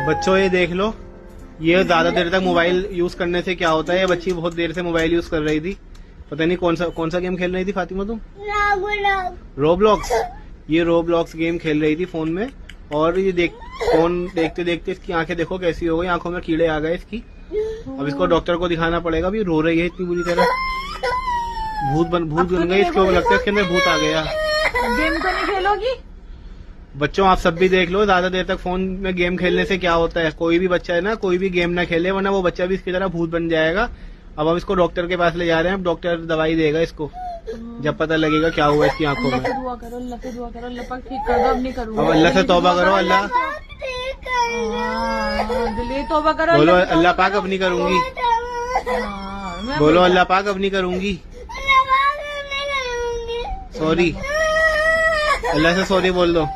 बच्चों ये देख लो, ये ज्यादा देर तक मोबाइल यूज करने से क्या होता है। ये बच्ची बहुत देर से मोबाइल यूज कर रही थी, पता नहीं कौन सा गेम खेल रही थी फातिमा तुम? रोब्लॉक्स। ये रोब्लॉक्स गेम खेल रही थी फोन में, और ये फोन देखते देखते इसकी आंखें देखो कैसी हो गई, आंखों में कीड़े आ गए इसकी। अब इसको डॉक्टर को दिखाना पड़ेगा। अभी रो रही है इतनी बुरी तरह, भूत बन गई इसको, लगता है इसके अंदर भूत आ गया। गेम तो नहीं खेलोगी? बच्चों आप सब भी देख लो, ज्यादा देर तक फोन में गेम खेलने से क्या होता है। कोई भी बच्चा है ना, कोई भी गेम ना खेले, वरना वो बच्चा भी इसकी तरह भूत बन जाएगा। अब हम इसको डॉक्टर के पास ले जा रहे हैं, अब डॉक्टर दवाई देगा इसको, जब पता लगेगा क्या हुआ इसकी आंखों में। दुआ करो, अल्लाह से दुआ करो, अल्लाह पाक ठीक कर दो। अब नहीं करूँगा। अब अल्लाह से तौबा करो, अल्लाह दिल तौबा करो। बोलो अल्लाह पाक अब नहीं करूंगी, बोलो अल्लाह पाक अब नहीं करूंगी, सॉरी, अल्लाह से सॉरी बोल दो।